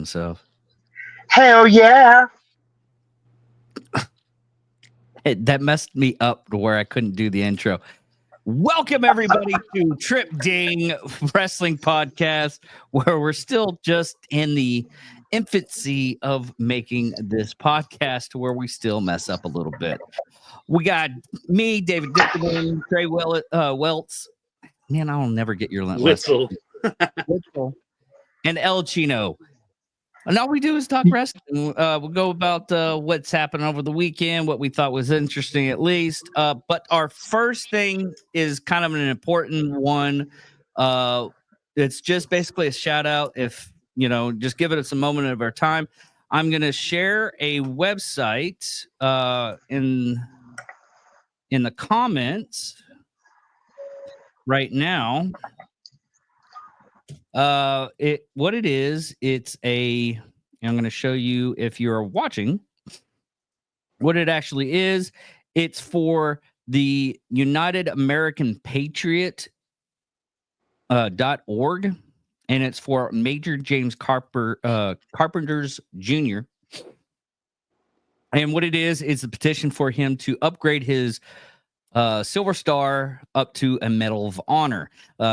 himself. Hell yeah. That messed me up to where I couldn't do the intro. Welcome everybody to Trip Ding Wrestling Podcast, where we're still just in the infancy of making this podcast, where we still mess up a little bit. We got me, David Dickerman, Trey Welts. Man, I'll never get your last Witzel. Witzel. And El Chino. And all we do is talk wrestling. We'll go about what's happened over the weekend, what we thought was interesting at least. But our first thing is kind of an important one. It's just basically a shout out. If, just give us a moment of our time. I'm going to share a website in the comments right now. What it is, I'm going to show you, if you're watching, what it actually is. It's for the United American Patriot .org, and it's for Major James Carpenters Jr. And what it is a petition for him to upgrade his Silver Star up to a Medal of Honor.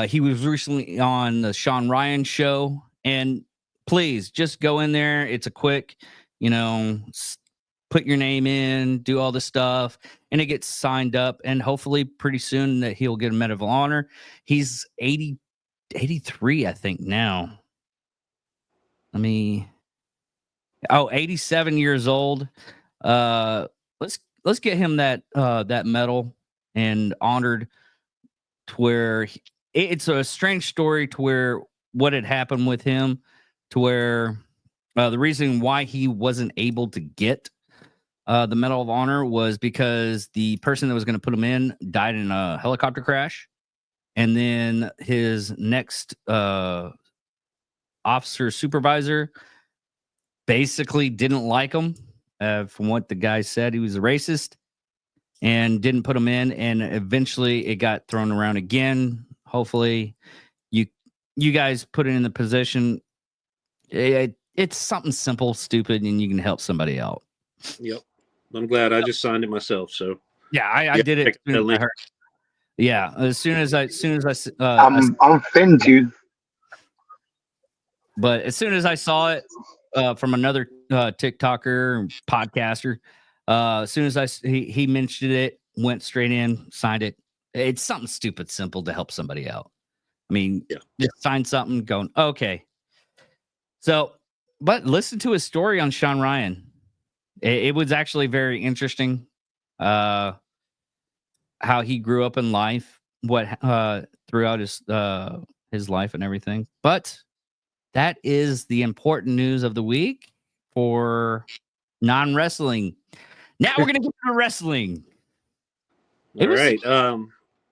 He was recently on the Sean Ryan show, and please just go in there. It's a quick, put your name in, do all this stuff, and it gets signed up, and hopefully pretty soon that he'll get a Medal of Honor. He's 83, I think now. 87 years old. Let's get him that medal and honored, to where it's a strange story, to where what had happened with him, to where the reason why he wasn't able to get the Medal of Honor was because the person that was going to put him in died in a helicopter crash, and then his next officer supervisor basically didn't like him. From what the guy said, he was a racist and didn't put him in, and eventually it got thrown around again. Hopefully you guys put it in the position. It's something simple, stupid, and you can help somebody out. Yep. I'm glad I just signed it myself. So yeah, I did it. Yeah, as soon as I I'm fin to. But as soon as I saw it from another TikToker podcaster, as soon as he mentioned it, went straight in, signed it. It's something stupid, simple to help somebody out. Just sign something, going, okay. So, but listen to his story on Sean Ryan. It was actually very interesting. How he grew up in life, what throughout his life and everything. But that is the important news of the week for non-wrestling. Now we're gonna get to wrestling. All right.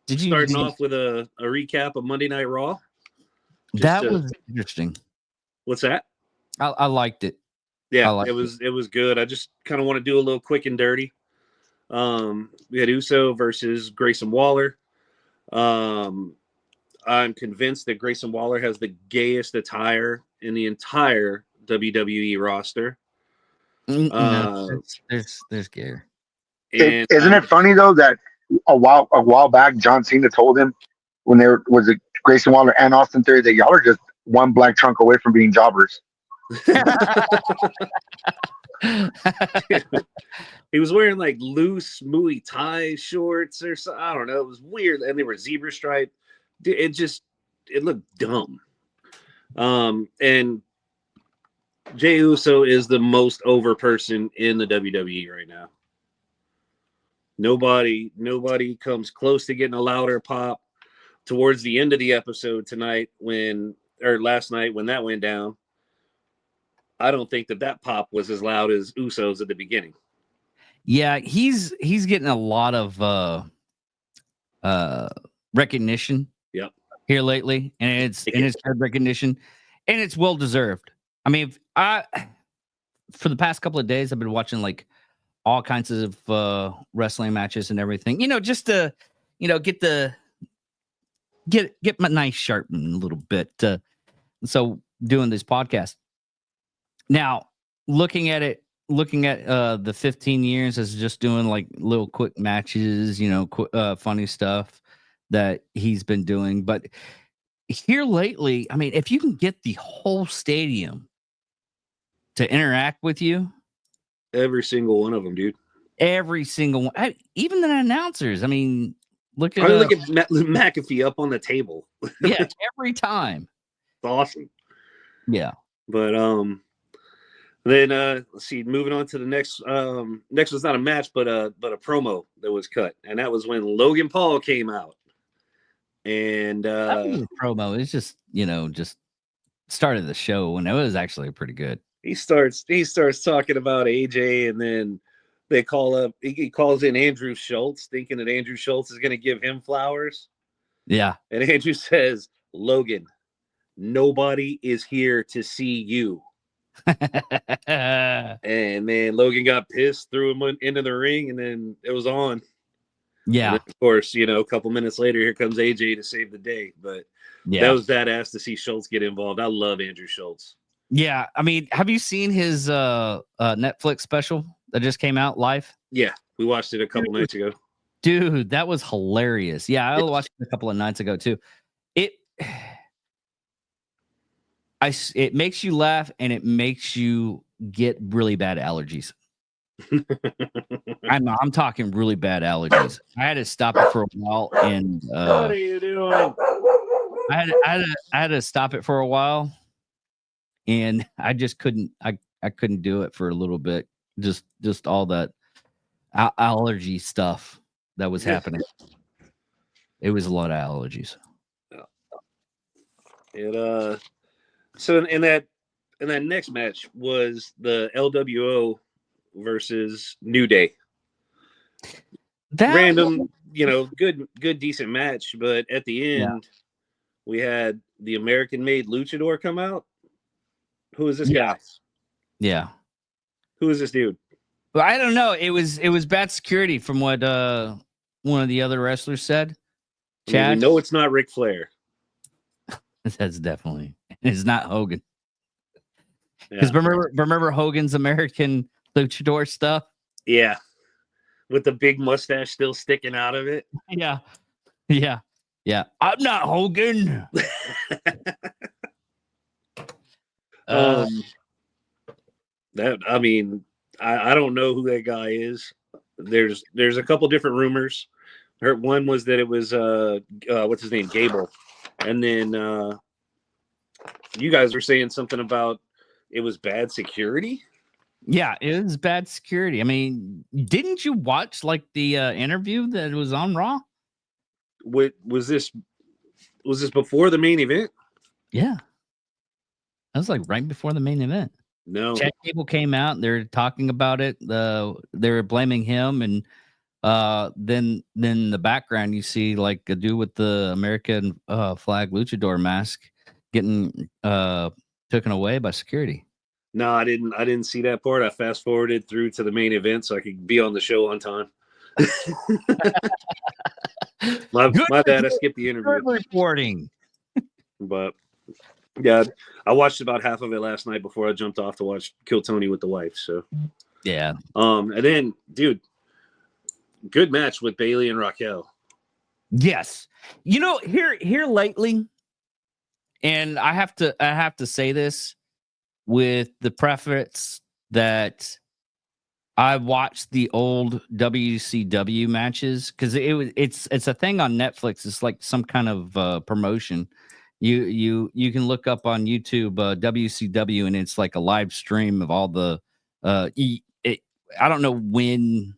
Did you starting off with a recap of Monday Night Raw? That was interesting. What's that? I liked it. Yeah, it was good. I just kind of want to do a little quick and dirty. We had Uso versus Grayson Waller. I'm convinced that Grayson Waller has the gayest attire in the entire WWE roster. No, there's gay. Isn't it funny though that a while back John Cena told him, when there was it Grayson Waller and Austin Theory, that y'all are just one black trunk away from being jobbers. He was wearing like loose Muay Thai shorts or something. I don't know. It was weird, and they were zebra stripe. It looked dumb. And Jey Uso is the most over person in the WWE right now. Nobody comes close to getting a louder pop. Towards the end of the episode last night when that went down, I don't think that pop was as loud as Uso's at the beginning. Yeah, he's getting a lot of recognition. Yep. Here lately, and it's good recognition, and it's well deserved. For the past couple of days, I've been watching like all kinds of wrestling matches and everything. Just to get my knife sharpened a little bit. So doing this podcast, Now, looking at the 15 years as just doing like little quick matches, funny stuff that he's been doing. But here lately, I mean, if you can get the whole stadium to interact with you, Every single one of them, dude. every single one, even the announcers. I mean, look at look at McAfee up on the table. yeah, every time. It's awesome. Yeah. But then let's see, moving on to the next was not a match, but a promo that was cut. And that was when Logan Paul came out. And That was a promo. It's just, just started the show, and it was actually pretty good. he starts talking about AJ, and then they he calls in Andrew Schultz, thinking that Andrew Schultz is going to give him flowers. Yeah. And Andrew says, Logan, nobody is here to see you. And man, Logan got pissed, threw him into the ring, and then it was on. Yeah. Then, of course, a couple minutes later, here comes AJ to save the day. But that was badass to see Schultz get involved. I love Andrew Schultz. Yeah. I mean, have you seen his Netflix special that just came out live? Yeah, we watched it a couple nights ago. Dude, that was hilarious. Yeah, I watched it a couple of nights ago too. It makes you laugh, and it makes you get really bad allergies. I'm talking really bad allergies. I had to stop it for a while, and what are you doing? I had to stop it for a while, and I just couldn't. I couldn't do it for a little bit. Just all that allergy stuff that was happening. It was a lot of allergies. So in that next match was the LWO versus New Day. That random, good decent match, but at the end we had the American-made luchador come out. Who is this guy? Yeah. Who is this dude? Well, I don't know. It was bad security from what one of the other wrestlers said. Chad, we know it's not Ric Flair. That's definitely. It's not Hogan. Because remember Hogan's American luchador stuff? Yeah. With the big mustache still sticking out of it. Yeah. Yeah. Yeah. I'm not Hogan. I don't know who that guy is. There's a couple different rumors. One was that it was what's his name, Gable, and then you guys were saying something about it was bad security. Yeah, it was bad security. I mean, didn't you watch like the interview that was on Raw? What was this? Was this before the main event? Yeah, that was like right before the main event. No, Chad Gable came out. They're talking about it. They were blaming him, and then the background you see like a dude with the American flag luchador mask getting taken away by security. No, I didn't see that part. I fast forwarded through to the main event so I could be on the show on time. my bad. I skipped the interview. Good reporting. But yeah, I watched about half of it last night before I jumped off to watch Kill Tony with the wife. So yeah. And then, dude, good match with Bayley and Raquel. Yes. Here lately, and I have to say this with the preface that I watched the old WCW matches because it's a thing on Netflix. It's like some kind of promotion. You can look up on YouTube WCW, and it's like a live stream of all the I don't know when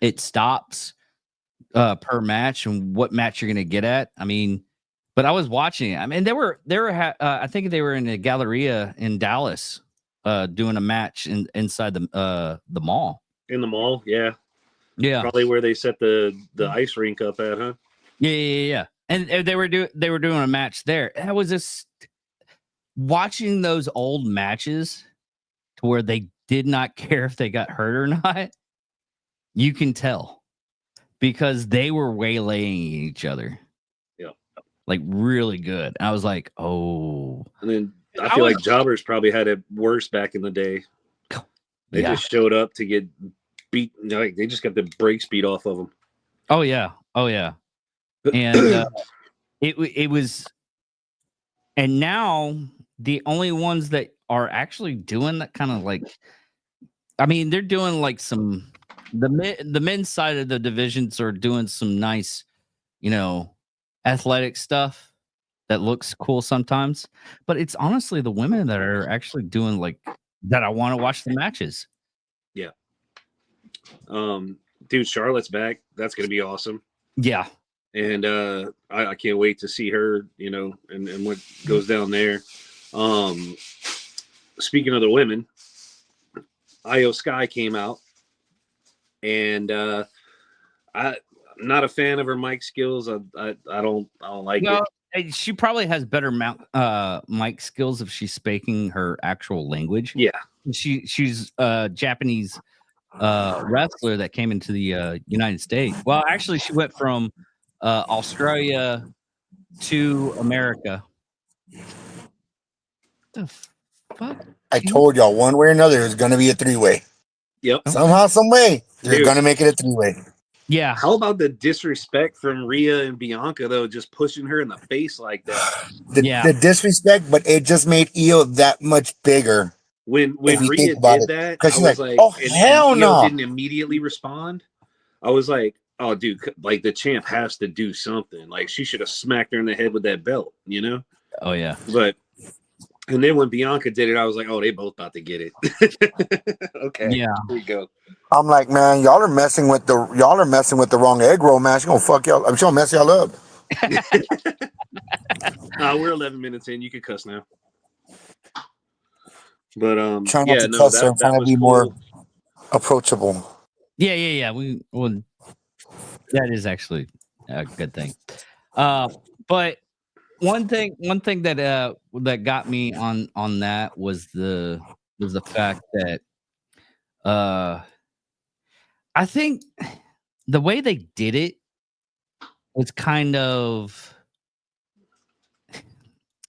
it stops per match and what match you're gonna get at. I mean, but I was watching it. I mean, they were I think they were in a Galleria in Dallas doing a match inside the mall. In the mall, yeah. Probably where they set the ice rink up at, huh? Yeah. And they were doing a match there. That was just watching those old matches to where they did not care if they got hurt or not. You can tell because they were waylaying each other. Yeah. Like really good. I was like, oh. And then I feel like jobbers probably had it worse back in the day. They Yeah. just showed up to get beat. Like they just got the brakes beat off of them. Oh yeah. Oh yeah. And it was, and now the only ones that are actually doing that kind of like, I mean, they're doing like some the men's side of the divisions are doing some nice, athletic stuff that looks cool sometimes. But it's honestly the women that are actually doing like that. I want to watch the matches. Yeah. Dude, Charlotte's back. That's gonna be awesome. Yeah. And I can't wait to see her, and what goes down there. Speaking of the women, Io Sky came out, and I'm not a fan of her mic skills. I don't like it. She probably has better mic skills if she's speaking her actual language. Yeah. She's a Japanese wrestler that came into the United States. Well, actually, she went from Australia to America. The fuck? I told y'all one way or another it's gonna be a 3-way. Yep. Somehow, some way, they're Dude. gonna make it a 3-way. Yeah. How about the disrespect from Rhea and Bianca though, just pushing her in the face like that? The disrespect, but it just made Io that much bigger. When If you Rhea think about did it. that, I 'Cause she's was like, like, "Oh, and hell Io no." didn't immediately respond. I was like, oh, dude, like the champ has to do something. Like she should have smacked her in the head with that belt, Oh yeah. But and then when Bianca did it, I was like, oh, they both about to get it. Okay, Yeah. here we go. I'm like, man, y'all are messing with the wrong egg roll, man. She's gonna fuck y'all. I'm sure mess y'all up. We're 11 minutes in. You can cuss now. But Trying not to cuss her and trying to be more approachable. Yeah. That is actually a good thing. But one thing that got me on that was the fact that I think the way they did it was kind of,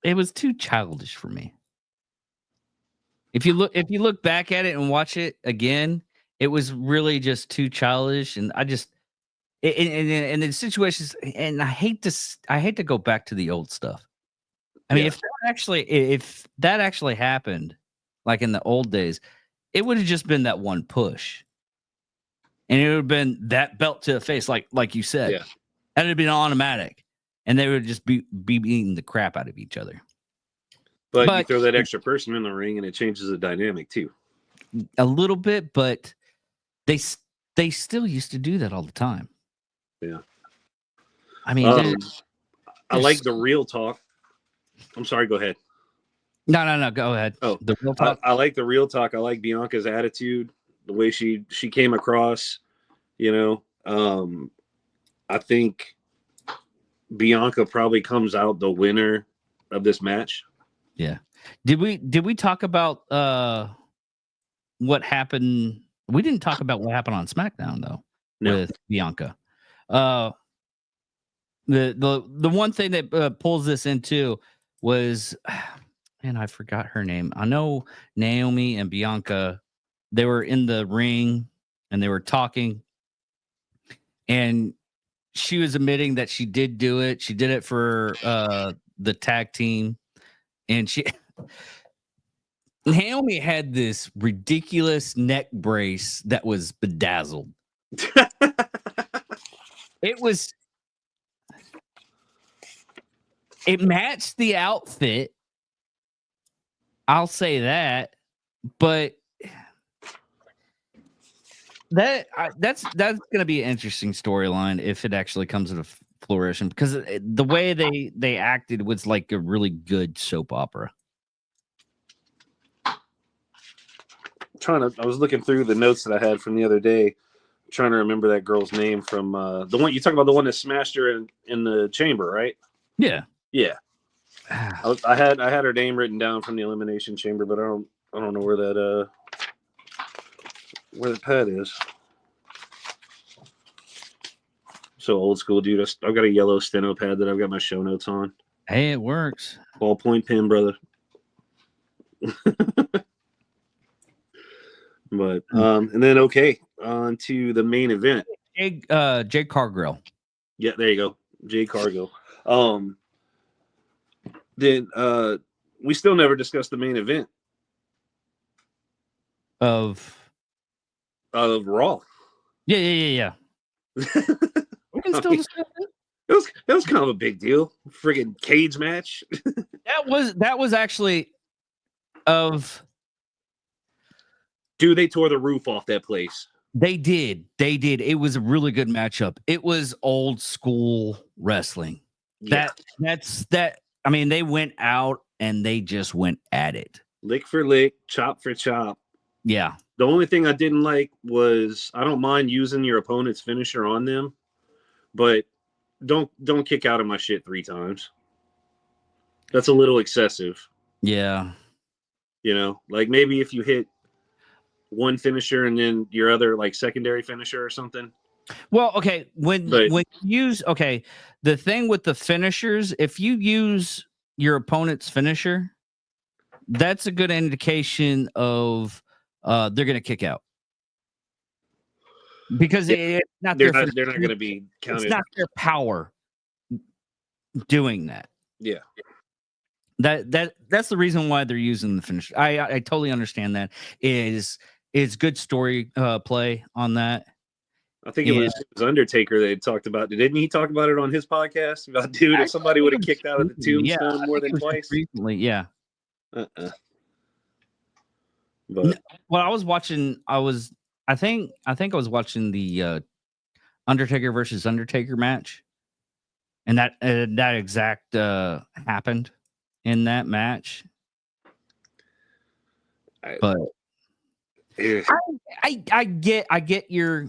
it was too childish for me. If you look back at it and watch it again, it was really just too childish, and I just in the situations, and I hate to go back to the old stuff. I mean, if that actually happened, like in the old days, it would have just been that one push, and it would have been that belt to the face, like you said. Yeah. That would have been automatic, and they would just be beating the crap out of each other. But you throw that extra person in the ring, and it changes the dynamic too. A little bit, but they still used to do that all the time. Yeah. I mean, I like the real talk. I'm sorry, go ahead. No, go ahead. Oh, the real talk. I like the real talk. I like Bianca's attitude, the way she came across. I think Bianca probably comes out the winner of this match. Yeah. Did we talk about what happened? We didn't talk about what happened on SmackDown though. No. With Bianca. The one thing that pulls this into was, man, I forgot her name. I know Naomi and Bianca, they were in the ring and they were talking, and she was admitting that she did do it. She did it for the tag team, and Naomi had this ridiculous neck brace that was bedazzled. It matched the outfit. I'll say that, but that's going to be an interesting storyline if it actually comes to fruition, because the way they acted was like a really good soap opera. I was looking through the notes that I had from the other day, trying to remember that girl's name from the one you talk about, the one that smashed her in the chamber, right? Yeah. I had her name written down from the Elimination Chamber, but I don't know where the pad is. So old school, dude. I've got a yellow steno pad that I've got my show notes on. Hey, it works. Ballpoint pen, brother. But and then on to the main event. Jake Cargill. Yeah, there you go. Jay Cargill. Then we still never discussed the main event of Raw. Yeah. We can still discuss it. It was kind of a big deal. Friggin' cage match. That was actually of. Dude, they tore the roof off that place. They did. It was a really good matchup. It was old school wrestling. Yeah. That's. I mean, they went out and they just went at it. Lick for lick, chop for chop. Yeah. The only thing I didn't like was I don't mind using your opponent's finisher on them, but don't kick out of my shit 3 times. That's a little excessive. Yeah. You know, like maybe if you hit one finisher and then your other like secondary finisher or something. Well, okay, when you use the thing with the finishers, if you use your opponent's finisher, that's a good indication of they're going to kick out because they're not going to be counted. It's not their power doing that. Yeah. That's the reason why they're using the finisher. I totally understand that. Is good story play on that. I think it was Undertaker they talked about. Didn't he talk about it on his podcast? About, dude, if somebody would have kicked out of the tombstone more than twice. Recently, yeah. But well, I was watching. I think I was watching the Undertaker versus Undertaker match, and that exact happened in that match. But I get your.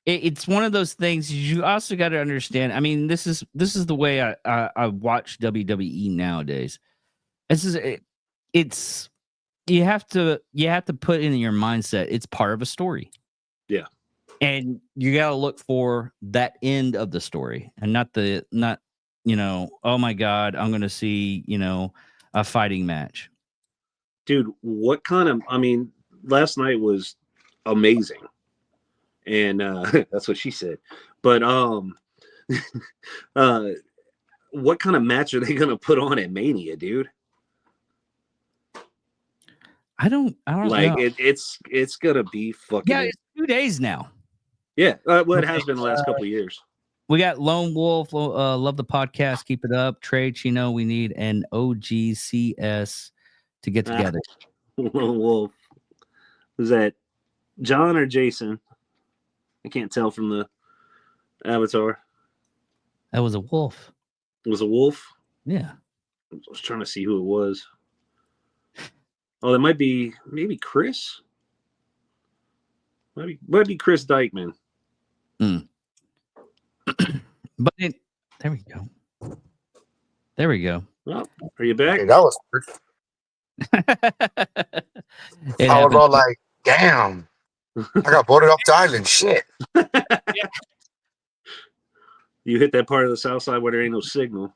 It's one of those things you also got to understand. I mean, this is the way I watch WWE nowadays. It's you have to put in your mindset. It's part of a story. Yeah, and you got to look for that end of the story, and not oh my God, I'm going to see a fighting match. Dude, what kind of? I mean, last night was amazing. And that's what she said. But what kind of match are they gonna put on at Mania, dude? I don't like know. It's gonna be fucking. Yeah, it's 2 days now. Yeah, well, it has been the last couple of years. We got Lone Wolf, love the podcast, keep it up. Trey Chino, we need an OGCS to get together. Lone Wolf, was that John or Jason? I can't tell from the avatar. That was a wolf. It was a wolf? Yeah. I was trying to see who it was. Oh, that might be maybe Chris. Might be Chris Dykeman. But there we go. There we go. Oh, are you back? Hey, that was I was all like, damn. I got voted off the island. Shit. You hit that part of the south side where there ain't no signal.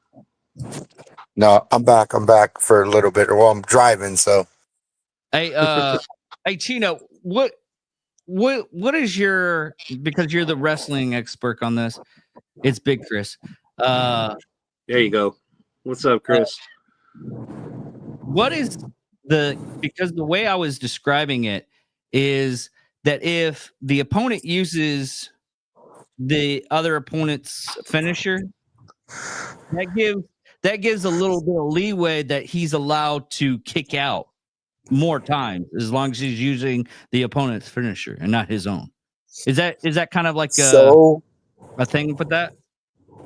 No, I'm back. I'm back for a little bit. Well, I'm driving, so. Hey, hey, Chino, what is your, because you're the wrestling expert on this? It's Big Chris. There you go. What's up, Chris? What is because the way I was describing it is that if the opponent uses the other opponent's finisher, that gives a little bit of leeway that he's allowed to kick out more times as long as he's using the opponent's finisher and not his own. Is that kind of like a thing with that?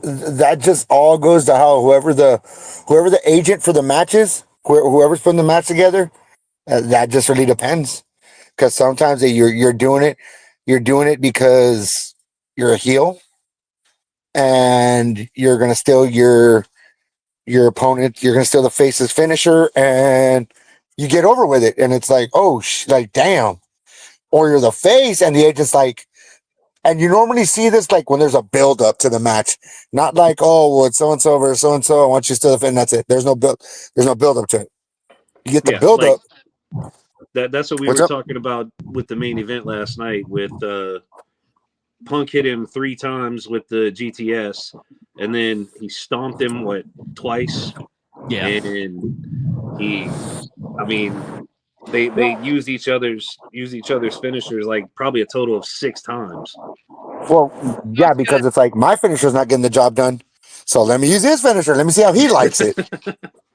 That just all goes to how whoever the agent for the match is, whoever's putting the match together, that just really depends. Because sometimes you're doing it because you're a heel, and you're gonna steal your opponent. You're gonna steal the face's finisher, and you get over with it. And it's like, oh, like damn. Or you're the face, and the agent's like, and you normally see this like when there's a build up to the match, not like, oh, well, it's so and so versus so and so. I want you to steal the fin. That's it. There's no build up to it. You get the build up. That's what we What's were up? talking about with the main event last night. With Punk hit him 3 times with the GTS, and then he stomped him twice, Yeah. and they used each other's finishers like probably a total of 6 times. Well, yeah, because it's like my finisher's not getting the job done. So let me use his finisher. Let me see how he likes it.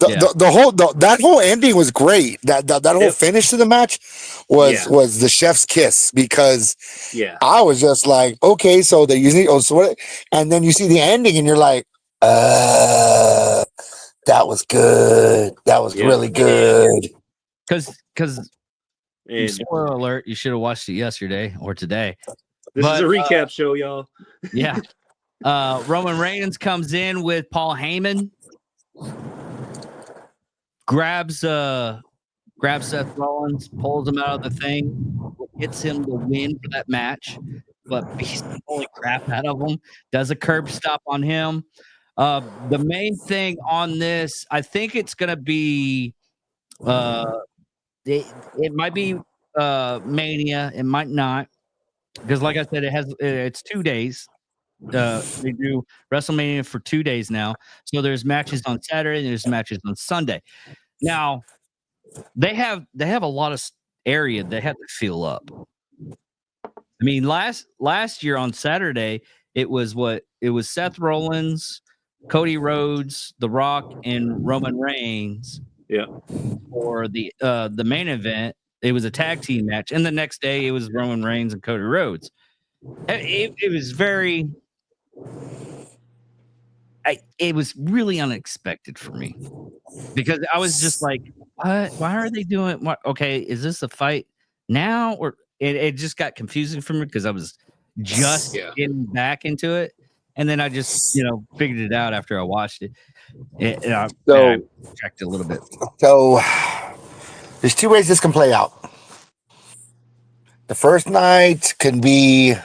Yeah. That whole ending was great. That whole Yep. finish to the match was the chef's kiss, because Yeah. I was just like, okay, so they're using so what, and then you see the ending and you're like, that was good. That was Yeah. really good. Because And spoiler alert, you should have watched it yesterday or today. this is a But, recap show, y'all. Yeah. Roman Reigns comes in with Paul Heyman, grabs Seth Rollins, pulls him out of the thing, gets him the win for that match, but beats the holy crap out of him, does a curb stop on him. The main thing on this, I think it's gonna be it might be Mania, it might not, because like I said, it's 2 days. They do WrestleMania for 2 days now. So there's matches on Saturday and there's matches on Sunday. Now they have a lot of area they have to fill up. I mean, last year on Saturday, it was Seth Rollins, Cody Rhodes, The Rock, and Roman Reigns. Yeah. For the main event, it was a tag team match, and the next day it was Roman Reigns and Cody Rhodes. It was very. It was really unexpected for me, because I was just like, "What? Why are they doing? What? Okay, is this a fight now?" Or it just got confusing for me because I was just getting back into it, and then I just figured it out after I watched it. And I checked a little bit. So there's 2 ways this can play out. The first night main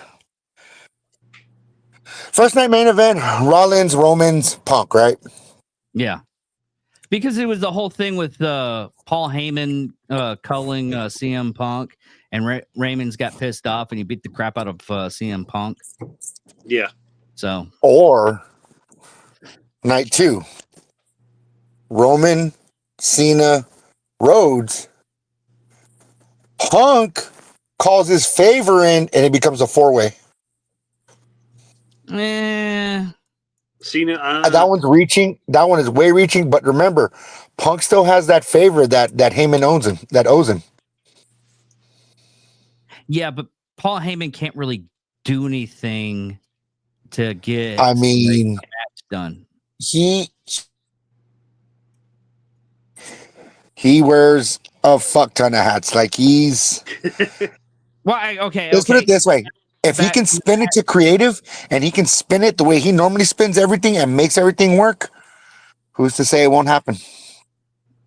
event, Rollins, Romans, Punk, right? Yeah. Because it was the whole thing with Paul Heyman culling CM Punk, and Raymond's got pissed off and he beat the crap out of CM Punk. Yeah. So, or night 2, Roman, Cena, Rhodes, Punk calls his favor in, and it becomes a 4-way. Cena, That one's reaching. That one is way reaching. But remember, Punk still has that favor that Heyman owes him. Yeah, but Paul Heyman can't really do anything to get. I mean, the match done. He wears a fuck ton of hats. Like he's. Well, okay. Let's put it this way. If he can spin it to creative, and he can spin it the way he normally spins everything and makes everything work, who's to say it won't happen?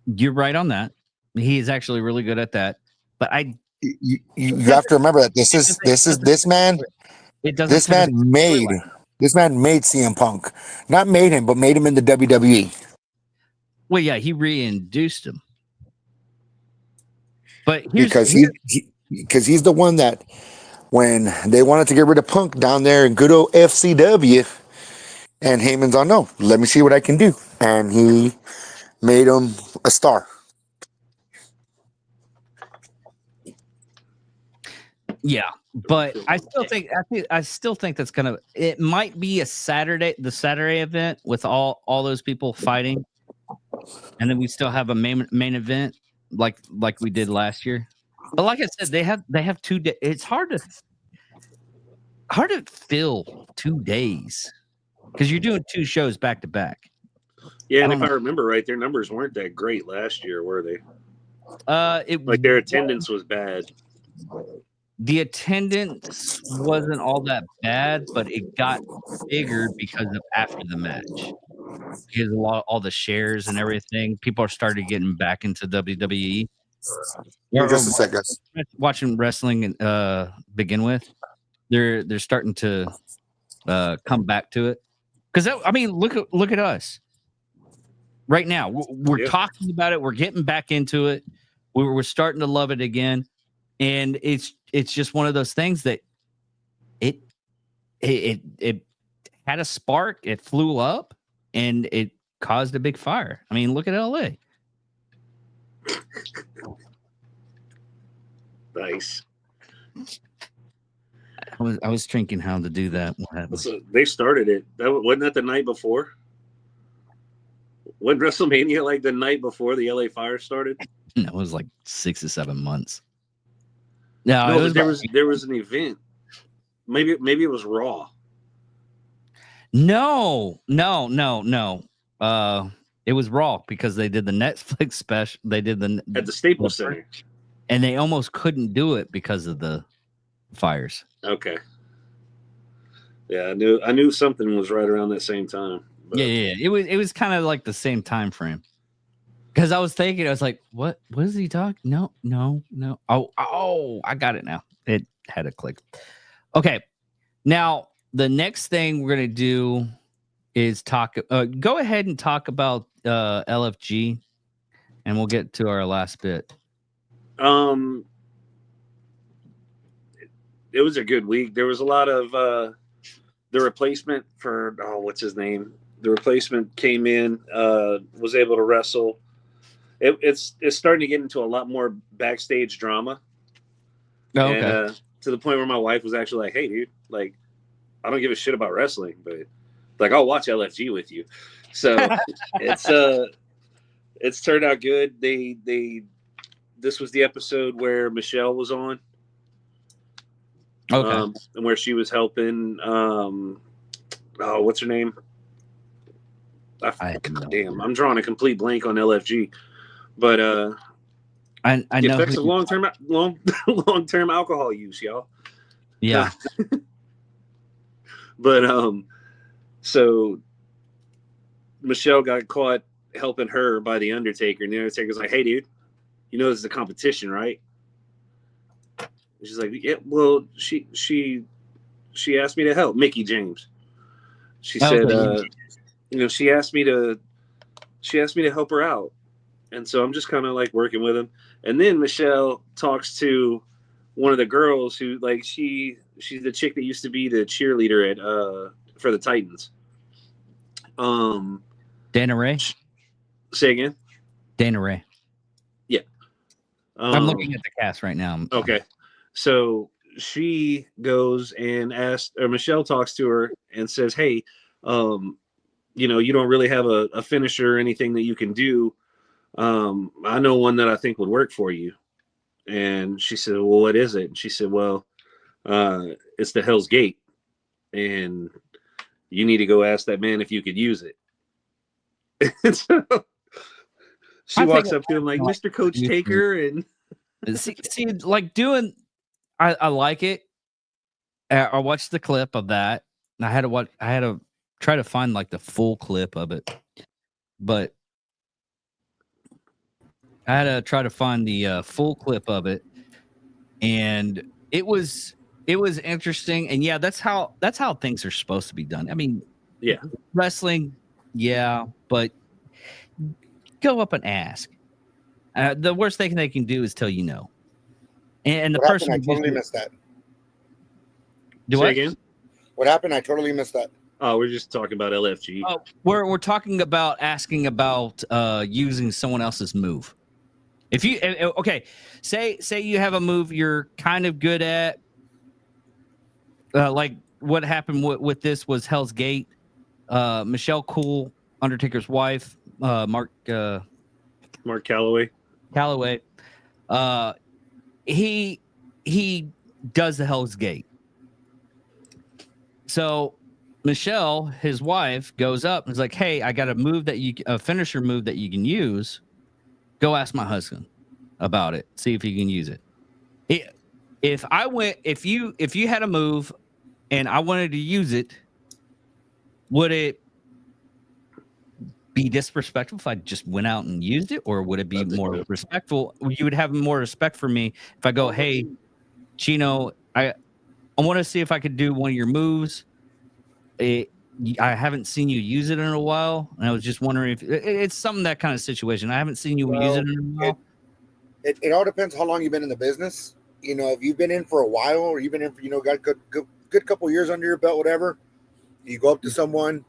You're right on that. He is actually really good at that. But you have to remember that this man made CM Punk, not made him, but made him in the WWE. Well, yeah, he reintroduced him. But because he's the one that, when they wanted to get rid of Punk down there in good old FCW, and Heyman's on, no, let me see what I can do, and he made him a star. Yeah, but I still think that's kind of, it might be the Saturday event with all those people fighting, and then we still have a main event like we did last year. But like I said, they have 2 days. It's hard to fill 2 days because you're doing 2 shows back to back. Yeah, and if I remember right, their numbers weren't that great last year, were they? Their attendance was bad. The attendance wasn't all that bad, but it got bigger because of after the match. Because all the shares and everything, people are starting getting back into WWE. Just a second. Watching wrestling and begin with, they're starting to come back to it. Because I mean, look at us right now. We're talking about it. We're getting back into it. We're starting to love it again, and it's just one of those things that it had a spark, it flew up, and it caused a big fire. I mean, look at LA. Nice. I was thinking how to do that. What happened? So they started it. Wasn't that the night before? Wasn't WrestleMania like the night before the LA Fire started? No, it was like 6 or 7 months. No, No, it was there was an event. Maybe it was Raw. No. It was Raw because they did the Netflix special. They did At the Staples Center. and they almost couldn't do it because of the fires. Okay. Yeah, I knew something was right around that same time. But Yeah. It was kind of like the same time frame. Because I was thinking, I was like, what is he talking? No. Oh, I got it now. It had a click. Okay. Now, the next thing we're going to do is go ahead and talk about LFG, and we'll get to our last bit. It was a good week. There was a lot of the replacement for what's his name? The replacement came in, was able to wrestle. It's starting to get into a lot more backstage drama. Oh, okay. And, to the point where my wife was actually like, "Hey, dude, like, I don't give a shit about wrestling, but like, I'll watch LFG with you." So it's turned out good. This was the episode where Michelle was on. Okay. And where she was helping. What's her name? Damn, I'm drawing a complete blank on LFG, but I the know effects of long term alcohol use, y'all. Yeah. But so Michelle got caught helping her by the Undertaker, and the Undertaker's like, "Hey, dude, you know this is a competition, right?" And she's like, "Yeah, well, she asked me to help." Mickey James. She said, she asked me to help her out, and so I'm just kind of like working with him. And then Michelle talks to one of the girls who, like, she's the chick that used to be the cheerleader at for the Titans. Dana Ray. Say again. Dana Ray. Yeah. I'm looking at the cast right now. Okay. So she goes and Michelle talks to her and says, "Hey, you don't really have a finisher or anything that you can do. I know one that I think would work for you." And she said, "Well, what is it?" And she said, "Well, it's the Hell's Gate, and you need to go ask that man if you could use it." And so she walks up to him like, "Mr. Coach Taker," and see, like doing. I like it. I watched the clip of that, and I had to try to find like the full clip of it, but I had to try to find the full clip of it, and it was interesting. And yeah, that's how things are supposed to be done. I mean, yeah, wrestling, yeah, but go up and ask. The worst thing they can do is tell you no. And the What person happened? I totally missed that. Do say what? again. What happened? I totally missed that. Oh, we're just talking about LFG. Oh, we're talking about asking about using someone else's move. If you say you have a move you're kind of good at, like what happened with this was Hell's Gate. Michelle Cool, Undertaker's wife, Mark Calloway. He does the Hell's Gate. So Michelle, his wife, goes up and is like, "Hey, I got a finisher move that you can use. Go ask my husband about it. See if he can use it." If you had a move and I wanted to use it, would it be disrespectful if I just went out and used it, or would it be more respectful? You would have more respect for me if I go, "Hey, Chino, I want to see if I could do one of your moves. I haven't seen you use it in a while, and I was just wondering if it's something that kind of situation. I haven't seen you use it in a while." it all depends how long you've been in the business. You know, if you've been in for a while, or you've been in for, you know, got a good couple years under your belt, whatever. You go up to someone,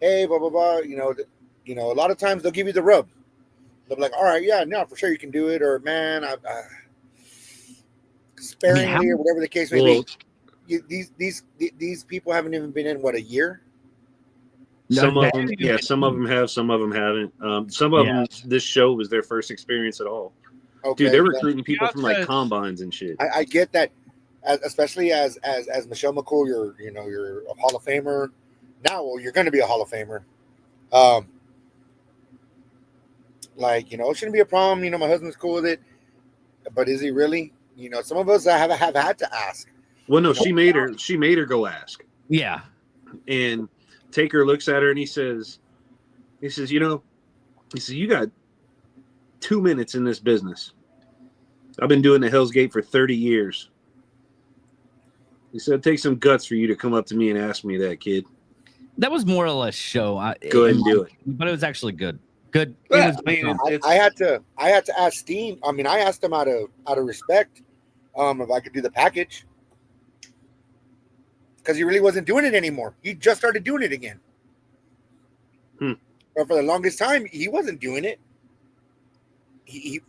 hey, blah blah blah. You know, a lot of times they'll give you the rub. They'll be like, all right, yeah, no, for sure you can do it, or man, sparingly, or whatever the case may Well, be. These people haven't even been in what, a year. some No, of them, yeah, some of them have, some of them haven't. Some of them, this show was their first experience at all. Okay, Dude, they're well, recruiting people from like because- combines and shit. I get that, especially as Michelle McCool, you're a Hall of Famer now. Well, you're going to be a Hall of Famer. Like, you know, it shouldn't be a problem. You know, my husband's cool with it, but is he really? You know, some of us have had to ask. Well, no, she made her go ask. Yeah. And Taker looks at her and he says, you know, you got 2 minutes in this business. I've been doing the Hell's Gate for 30 years. He said, it takes some guts for you to come up to me and ask me that, kid. That was more or less show. Go ahead and do it. But it was actually good. Good. Yeah, It was, I mean, I had to ask Steen. I mean, I asked him out of respect, if I could do the package, because he really wasn't doing it anymore. He just started doing it again. But for the longest time, he wasn't doing it. He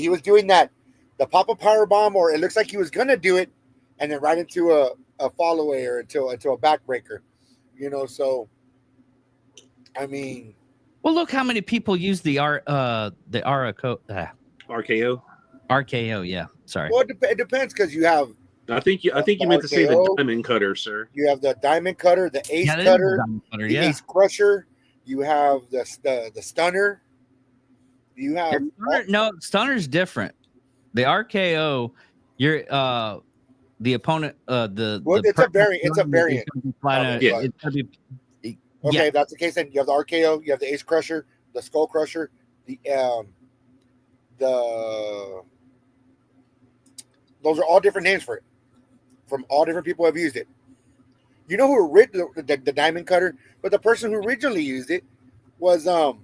was doing that, the pop-up power bomb, or it looks like he was gonna do it, and then right into a fall away or into a backbreaker, you know. So, I mean, well, look how many people use the RKO. RKO. Yeah. Sorry. well, it depends, because you have I think you meant to say the RKO. diamond cutter, sir. You have the diamond cutter, the ace Yeah, that is cutter, diamond cutter, the yeah. ace crusher. You have the stunner. You have No, Stunner's different. The RKO, you're the opponent. It's a variant. It's a variant. Yeah. It's gonna be, okay. yeah. If that's the case, then you have the RKO, you have the ace crusher, the skull crusher, the those are all different names for it, from all different people who have used it. You know who the diamond cutter, but the person who originally used it was John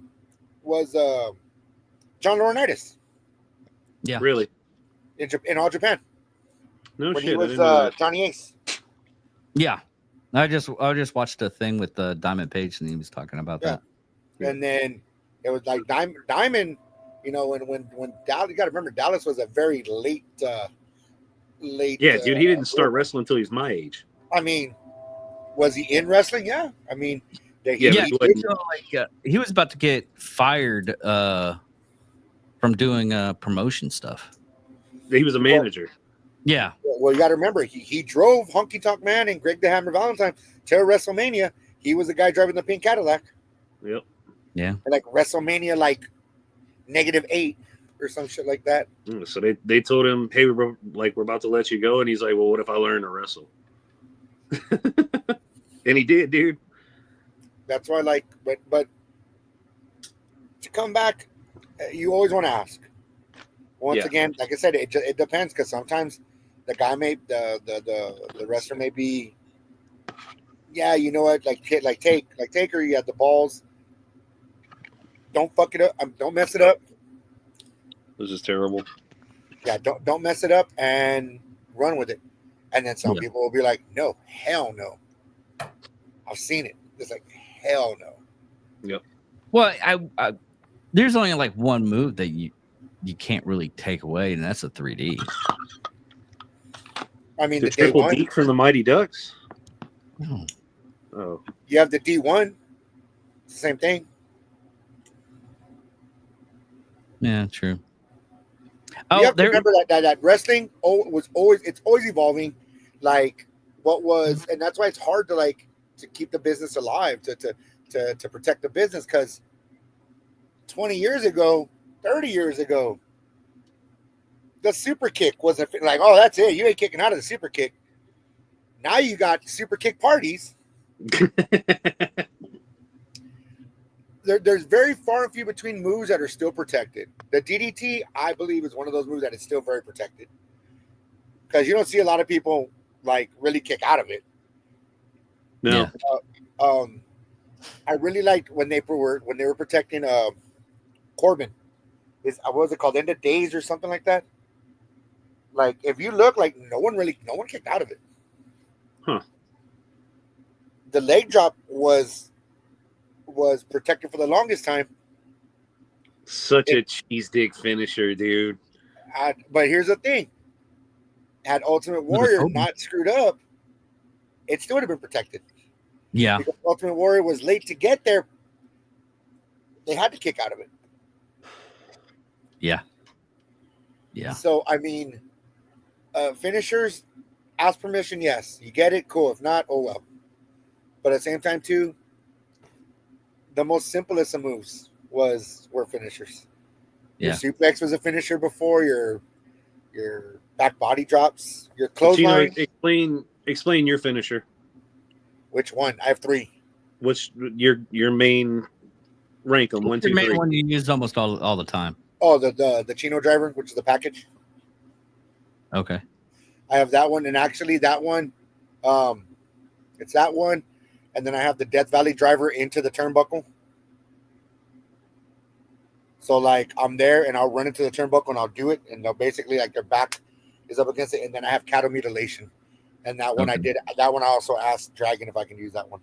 Laurinaitis Yeah. Really? in all Japan No when shit. he I was didn't know that. Johnny Ace. Yeah. I just watched a thing with Diamond Page, and he was talking about Yeah. that. And then it was like Diamond, you know, when Dallas, you got to remember, Dallas was a very late. Yeah, dude, he didn't start wrestling until he's my age. I mean, was he in wrestling? Yeah. I mean, Yeah, Yeah, but he wasn't. he was about to get fired from doing promotion stuff. He was a manager. Yeah. well, you got to remember, he drove Honky Tonk Man and Greg the Hammer Valentine to WrestleMania. He was the guy driving the pink Cadillac. Yep. Yeah. Like WrestleMania, like -8 or some shit like that. So they told him, hey, we're about to let you go. And he's like, well, what if I learn to wrestle? And he did, dude. That's why, like, but to come back, you always want to ask. Once Yeah. again, like I said, it depends, because sometimes the guy the wrestler may be, yeah, you know what, like Taker, you have the balls. Don't fuck it up. Don't mess it up. This is terrible. Yeah, don't mess it up and run with it. And then some Yeah. people will be like, no, hell no. I've seen it. It's like, hell no. Well, I there's only like one move that you can't really take away, and that's a 3D. I mean, The the day triple one, beat from the Mighty Ducks. Oh. Oh, you have the D1. Same thing. Yeah, true. You Oh, have to there. remember that wrestling was always evolving. Like what was, and that's why it's hard to keep the business alive, to protect the business, because 20 years ago, 30 years ago, the super kick wasn't like, oh, that's it, you ain't kicking out of the super kick. Now you got super kick parties. There's very far and few between moves that are still protected. The DDT, I believe, is one of those moves that is still very protected, because you don't see a lot of people like really kick out of it. no. Yeah. I really liked when they were protecting Corbin what was it called? End of Days or something like that. Like if you look, like no one kicked out of it. Huh. The leg drop was protected for the longest time. Such a cheese dick finisher, dude. But here's the thing: had Ultimate Warrior Kobe. not screwed up, it still would have been protected. Yeah. Because Ultimate Warrior was late to get there. They had to kick out of it. Yeah. Yeah. So I mean, finishers, ask permission. Yes, you get it. Cool. If not, oh well. But at the same time, too, the most simplest of moves were finishers. Yeah. Your suplex was a finisher before your back body drops, your clothesline. Explain your finisher. Which one? I have 3. What's your main rank on 1, 2, Your main 3? one you use almost all the time. Oh, the Chino driver, which is the package. Okay. I have that one, and actually that one, it's that one, and then I have the Death Valley driver into the turnbuckle. So like I'm there, and I'll run into the turnbuckle, and I'll do it, and they'll basically like their back is up against it, and then I have cattle mutilation, and that one I did. That one I also asked Dragon if I can use that one.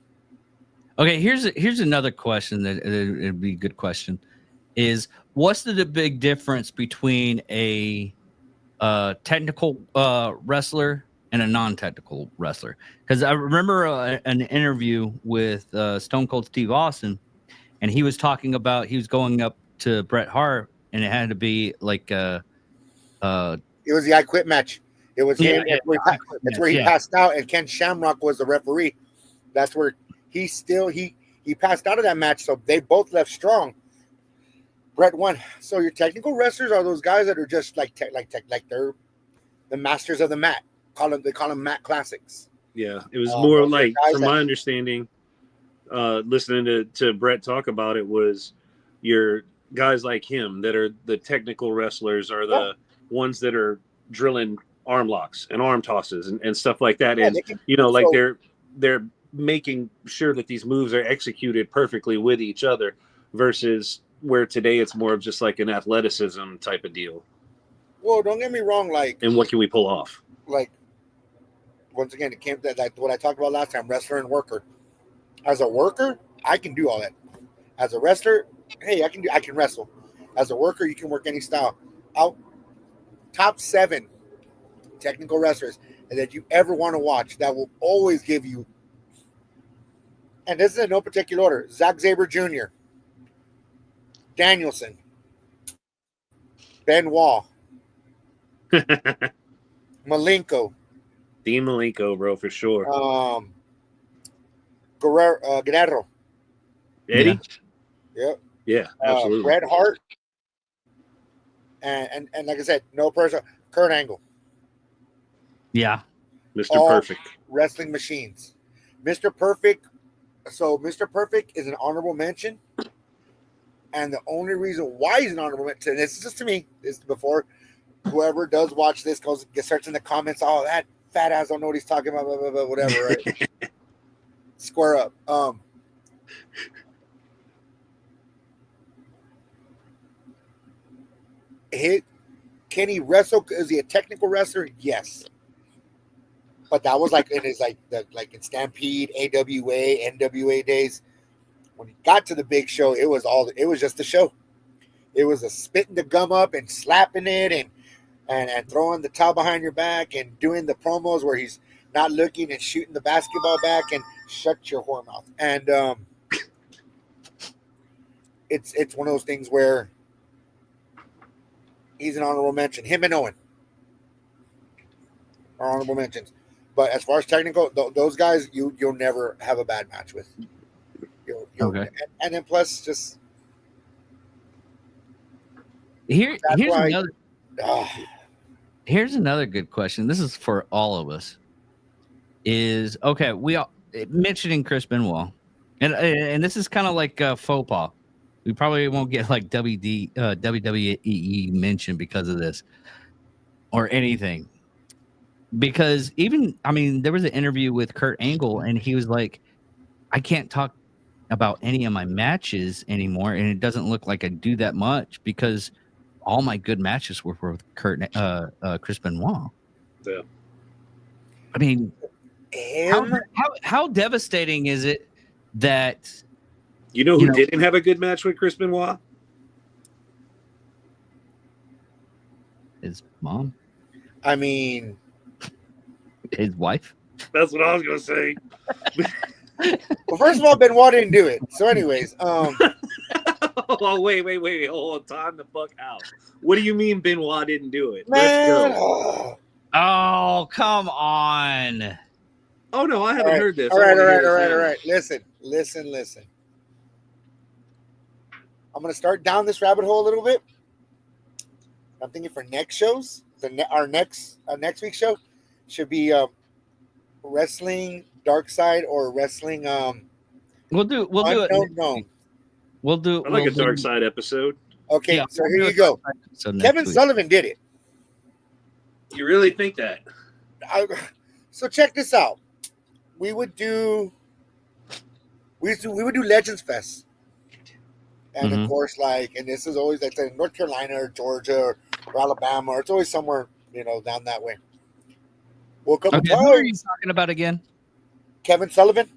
Okay, here's another question that it'd be a good question. Is what's the big difference between a technical wrestler and a non-technical wrestler? Because I remember an interview with Stone Cold Steve Austin, and he was talking about he was going up to Bret Hart, and it had to be like It was the I Quit match. It was him. That's where he passed out, and Ken Shamrock was the referee. That's where he passed out of that match. So they both left strong. Bret won. So your technical wrestlers are those guys that are just like they're the masters of the mat. They call them mat classics. Yeah, it was more like, from my understanding, listening to Bret talk about it, was your guys like him that are the technical wrestlers are the ones that are drilling arm locks and arm tosses and stuff like that. And they're making sure that these moves are executed perfectly with each other, versus where today it's more of just like an athleticism type of deal. Well, don't get me wrong. Like, and what can we pull off? Like, once again, it came to like what I talked about last time: wrestler and worker. As a worker, I can do all that. As a wrestler, hey, I can wrestle. As a worker, you can work any style. Top 7 technical wrestlers that you ever want to watch that will always give you. And this is in no particular order: Zack Sabre Jr., Danielson, Benoit, Malenko, Dean Malenko, bro, for sure. Guerrero, Eddie. Yep. Yeah, absolutely. Bret Hart, and like I said, no person. Kurt Angle. Yeah. Mr. Perfect. Wrestling machines. Mr. Perfect. So Mr. Perfect is an honorable mention. And the only reason why he's an honorable mention, and this is just to me, this is before whoever does watch this starts in the comments, oh, that fat ass don't know what he's talking about, blah, blah, blah, whatever, right? Square up. Can he wrestle? Is he a technical wrestler? Yes. But that was like in his in Stampede, AWA, NWA days. When he got to the big show, it was just the show. It was a spitting the gum up and slapping it and throwing the towel behind your back and doing the promos where he's not looking and shooting the basketball back and shut your whore mouth. And it's one of those things where he's an honorable mention. Him and Owen are honorable mentions. But as far as technical, those guys, you'll never have a bad match with. Okay. And then plus, just here's another good question. This is for all of us. Is okay. We all mentioning Chris Benoit, and this is kind of like faux pas. We probably won't get like WWE mentioned because of this or anything. Because there was an interview with Kurt Angle, and he was like, I can't talk about any of my matches anymore, and it doesn't look like I do that much because all my good matches were with Chris Benoit. Yeah. I mean, Him? how devastating is it that You know who didn't have a good match with Chris Benoit? his mom, I mean, his wife? That's what I was gonna say. well, first of all, Benoit didn't do it. So, anyways, Oh, wait. Hold on. Time the fuck out. What do you mean Benoit didn't do it? Let's man, go. Oh, come on. Oh, no, I haven't heard this. All I right, wanna hear this now. Listen. I'm gonna start down this rabbit hole a little bit. I'm thinking for next shows, our next week's show should be wrestling dark side or wrestling We'll do it. unknown. We'll do. I like we'll a dark do- side episode. Okay, Yeah, so we'll here do you a go. dark side episode next Kevin week. Sullivan did it. You really think that? So check this out. We would do Legends Fest. And Mhm. of course, and this is always like in North Carolina or Georgia or Alabama, or it's always somewhere, down that way. Well, a couple Okay, who are you times, talking about again? Kevin Sullivan.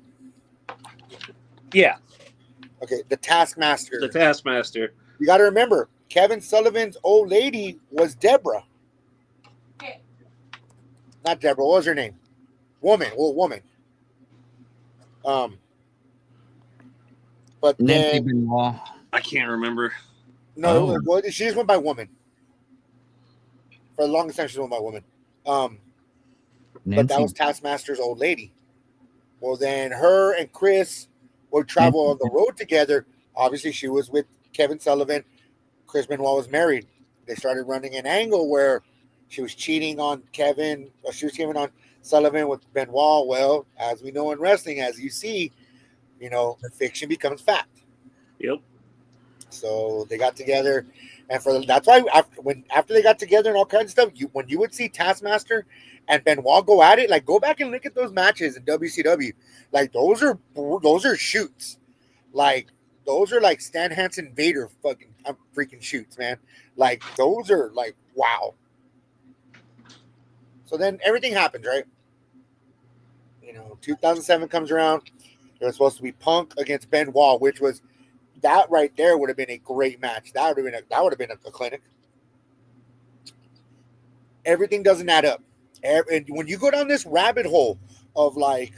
Yeah, Okay, the Taskmaster. the Taskmaster. You got to remember, Kevin Sullivan's old lady was Deborah. Not Deborah. What was her name? Woman. But Nancy then Benoit. I can't remember. no, Oh. well, she just went by woman. For the longest time, she went by woman. But that Nancy. was Taskmaster's old lady. Well, then her and Chris would travel on the road together. Obviously, she was with Kevin Sullivan. Chris Benoit was married. They started running an angle where she was cheating on Kevin, or she was cheating on Sullivan with Benoit. Well, as we know in wrestling, as you see, fiction becomes fact. Yep. So they got together, and that's why after they got together and all kinds of stuff, when you would see Taskmaster and Benoit go at it, like go back and look at those matches in WCW, like those are shoots, like those are like Stan Hansen Vader freaking shoots, man. Like those are like wow. So then everything happens, right? 2007 comes around. It was supposed to be Punk against Benoit, which was that right there would have been a great match. That would have been a clinic. Everything doesn't add up. And when you go down this rabbit hole of like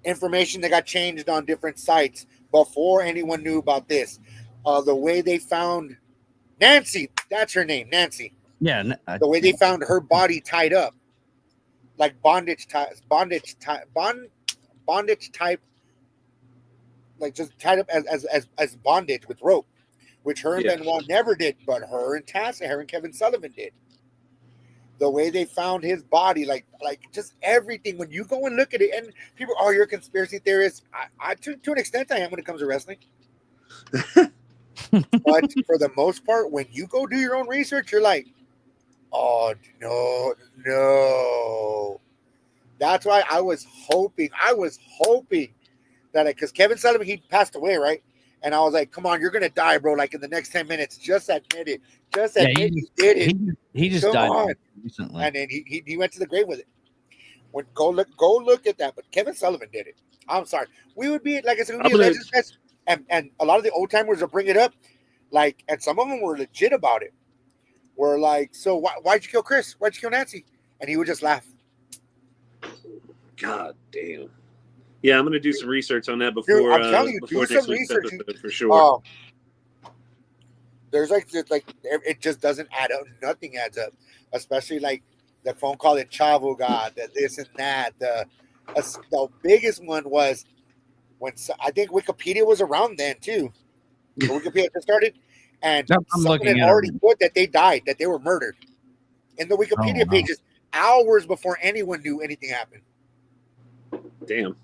information that got changed on different sites before anyone knew about this, the way they found Nancy, that's her name, Nancy. Yeah. The way they found her body tied up, like bondage type, like just tied up as bondage with rope, which her and Yeah. Benoit never did, but her and Kevin Sullivan did. The way they found his body, like just everything. When you go and look at it, and people, oh, you're a conspiracy theorist. I to an extent, I am when it comes to wrestling. But for the most part, when you go do your own research, you're like, oh no. That's why I was hoping that because Kevin Sullivan, he passed away, right? And I was like, come on, you're gonna die, bro. Like in the next 10 minutes, just admit it. Just admit you did it. He just Come died on. recently. And then he went to the grave with it. Go look at that. But Kevin Sullivan did it. I'm sorry. We would be like I said, we would be a Legends Fest, and a lot of the old timers will bring it up, like, and some of them were legit about it. We're like, so why'd you kill Chris? Why'd you kill Nancy? And he would just laugh. God damn. Yeah, I'm gonna do some research on that before. Dude, I'm telling you, before do next some week's research. episode for sure. There's like it just doesn't add up. Nothing adds up, especially like the phone call that Chavo got, that this and that. The biggest one was when I think Wikipedia was around then too. Wikipedia just started, and Yep, I'm someone looking had at it already right put that they died, that they were murdered in the Wikipedia wow. pages hours before anyone knew anything happened. Damn.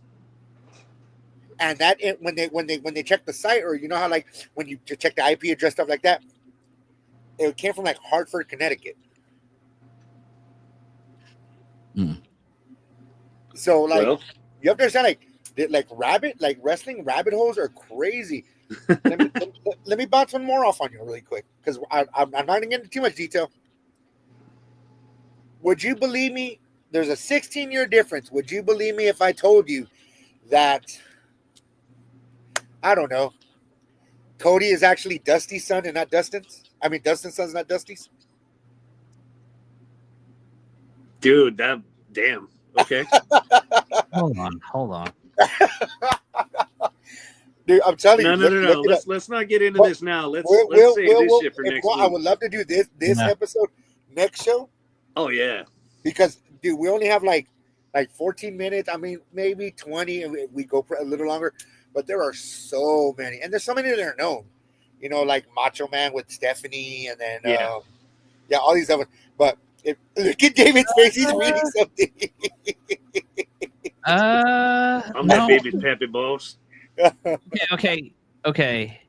And that when they check the site, or you know how like when you check the IP address, stuff like that, it came from like Hartford, Connecticut. So like you have to understand, like wrestling rabbit holes are crazy. let let me bounce one more off on you really quick because I'm not going to get into too much detail. Would you believe me? There's a 16-year difference. Would you believe me if I told you that, I don't know, Cody is actually Dusty's son and not Dustin's? I mean, Dustin's son's not Dusty's? Dude, that damn. Okay. Hold on. Dude, I'm telling No, you. no, no, no. Look it up. Let's not get into Well, this now. Let's We'll- save we'll- this we'll- shit for if next well, I week. would love to do this Yeah. episode next show Oh yeah. because, dude, we only have like 14 minutes. I mean, maybe 20, and we go for a little longer. But there are so many, and there's so many that are known. You know, like Macho Man with Stephanie, and then Yeah. all these other. But look at David's face; he's reading something. I'm no. that baby Pepe boss. Okay.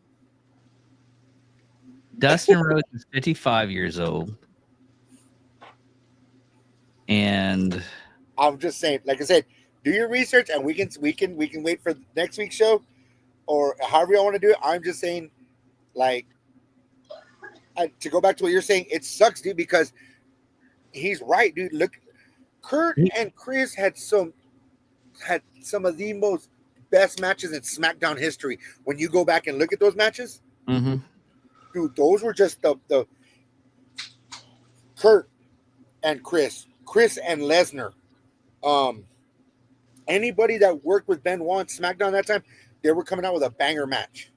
Dustin Rhodes is 55 years old, and I'm just saying, like I said, do your research, and we can wait for next week's show, or however y'all want to do it. I'm just saying, like, to go back to what you're saying, it sucks, dude, because he's right, dude. Look, Kurt and Chris had some of the most best matches in SmackDown history. When you go back and look at those matches, mhm. dude, those were just the Kurt and Chris and Lesnar. Anybody that worked with Benoit on SmackDown that time, they were coming out with a banger match.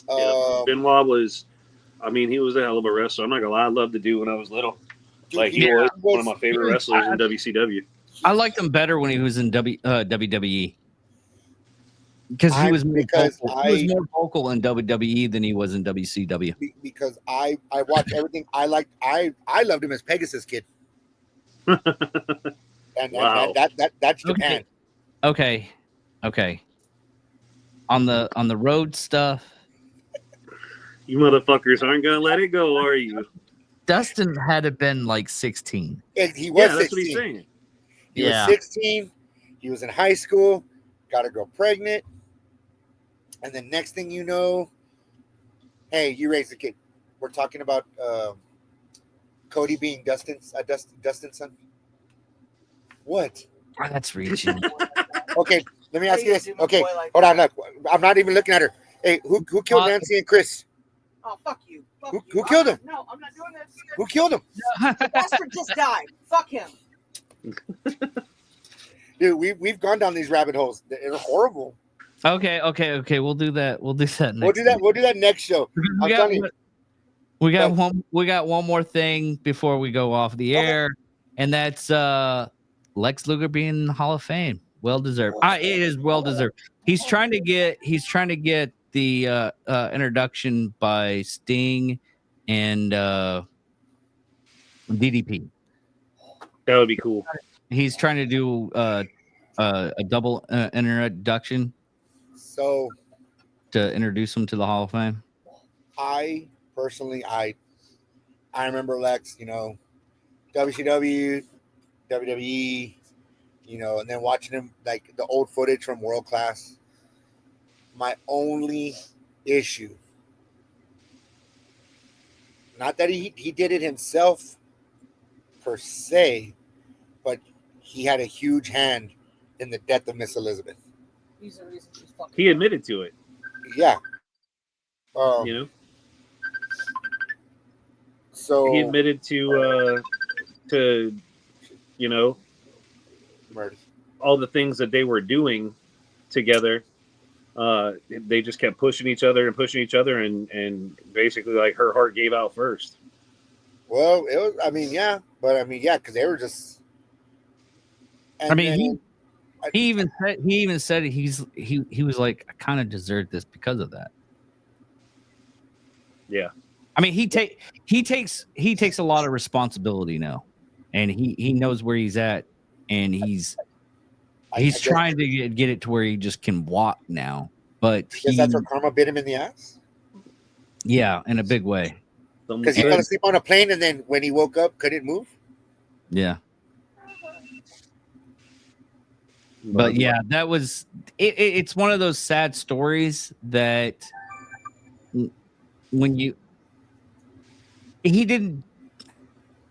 Benoit was, I mean, he was a hell of a wrestler. I'm not gonna lie, I loved the dude when I was little. Dude, Like he was one of my favorite wrestlers in WCW. I liked him better when he was in WWE because he was more vocal in WWE than he was in WCW. because I watched everything. I loved him as Pegasus Kid. and Wow. that's Japan. Okay. On the road stuff, You motherfuckers aren't gonna let it go, are you? Dustin had to been like 16. And he was Yeah, 16. that's what he's saying. He Yeah. was 16. He was in high school. Got a girl pregnant. And then next thing you know, hey, you raised a kid. We're talking about Cody being Dustin's son. What? Oh, that's reaching. Okay, let me ask you this. Okay, hold on. Look, I'm not even looking at her. Hey, who killed Nancy and Chris? Oh, fuck you. Fuck Who you. killed him? No, I'm not doing that. Who killed him? The bastard just died. Fuck him. Dude, we've gone down these rabbit holes. They're horrible. Okay. We'll do that. We'll do that next. We'll do that. week. We'll do that next show. I'm telling you. We got one more thing before we go off the air, and that's Lex Luger being in the Hall of Fame. Well deserved. It is well deserved. He's trying to get the introduction by Sting and DDP. That would be cool. He's trying to do a double introduction So to introduce him to the Hall of Fame. I personally, I remember Lex, WCW, WWE, and then watching him like the old footage from World Class. My only issue, not that he did it himself per se, but he had a huge hand in the death of Miss Elizabeth. He's the reason she's fucking. He admitted to it. Yeah. So He admitted to murder. all the things that they were doing together. They just kept pushing each other, and basically, like, her heart gave out first. Well, it was. Because they were just. And He even said he was like, I kind of deserved this because of that. Yeah. I mean, he takes a lot of responsibility now, and he knows where he's at, and he's trying to get it to where he just can walk now. But that's where karma bit him in the ass. Yeah, in a big way. Because he fell asleep on a plane, and then when he woke up, couldn't move. Yeah. But yeah, that was it's one of those sad stories that when you he didn't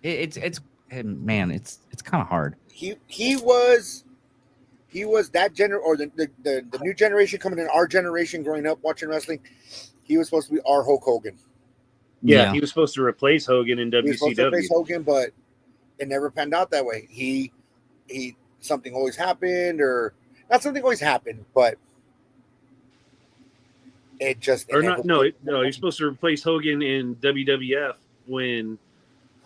it's man, it's kind of hard. He was that or the new generation coming in, our generation growing up watching wrestling. He was supposed to be our Hulk Hogan. Yeah, he was supposed to replace Hogan in He was supposed to WCW. replace Hogan, but it never panned out that way. He something always happened, or not something always happened, but it just Or not? No, you're supposed to replace Hogan in WWF when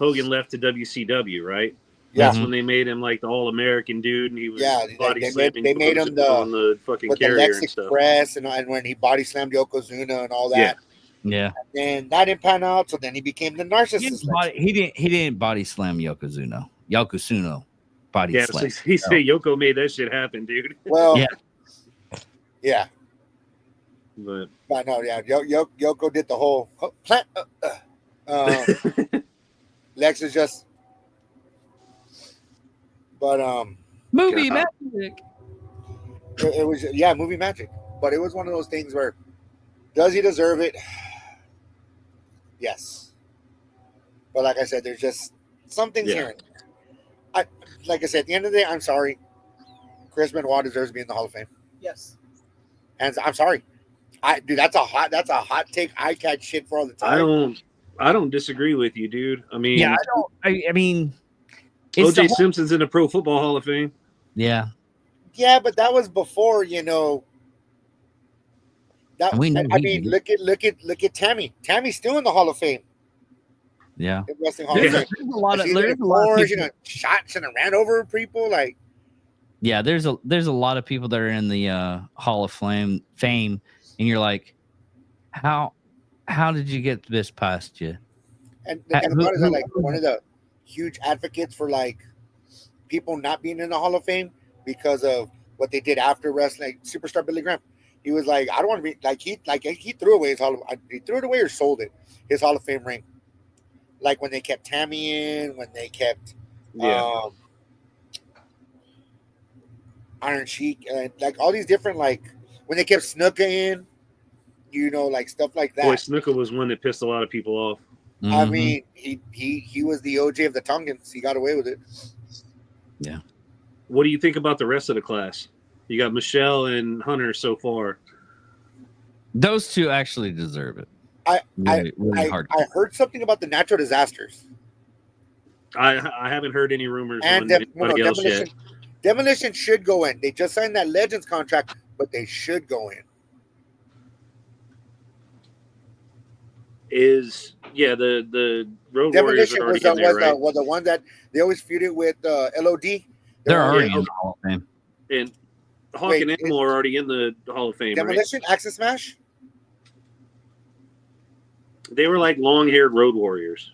Hogan left to WCW, right? Yeah. That's when they made him like the All-American dude, and he was body slamming. They made him on the fucking with the carrier Lex and stuff. Express, and when he body slammed Yokozuna and all that. Yeah. And that didn't pan out, so then he became the narcissist. He didn't body slam Yokozuna body slam. So he said Yoko made that shit happen, dude. Well, yeah. But no, yeah, Yoko did the whole plant. Lex is just, but movie God. magic. it was movie magic. But it was one of those things where, does he deserve it? Yes. But like I said, there's just some things here and there. Like I said, at the end of the day, I'm sorry. Chris Benoit deserves to be in the Hall of Fame. Yes. And I'm sorry. That's a hot take. I catch shit for all the time. I don't disagree with you, dude. I mean, I mean, O.J. Simpson's in the Pro Football Hall of Fame. Yeah. Yeah, but that was before, That, I mean, look at Tammy. Tammy's still in the Hall of Fame. Yeah. In Wrestling Hall of Fame. There's a lot of people. Shots and ran over people like. Yeah, there's a lot of people that are in the Hall of Fame, and you're like, how did you get this past you? And about it, like one of the huge advocates for like people not being in the Hall of Fame because of what they did after wrestling, like Superstar Billy Graham. He was like, I don't want to be he threw away he threw it away or sold it, his Hall of Fame ring. Like when they kept Tammy in, when they kept Iron Sheik, like all these different, like when they kept Snuka in, like stuff like that. Boy, Snuka was one that pissed a lot of people off. Mm-hmm. I mean, he was the OJ of the Tongans. He got away with it. Yeah. What do you think about the rest of the class? You got Michelle and Hunter so far. Those two actually deserve it. I heard something about the natural disasters. I haven't heard any rumors and on anybody else yet. Demolition should go in. They just signed that Legends contract, but they should go in. The Road Demolition Warriors are already in there, right? was the one that they always feuded with LOD. They're already in the Hall of Fame. And Hawk and Animal are already in the Hall of Fame, Demolition, right? Axis Smash? They were like long-haired Road Warriors.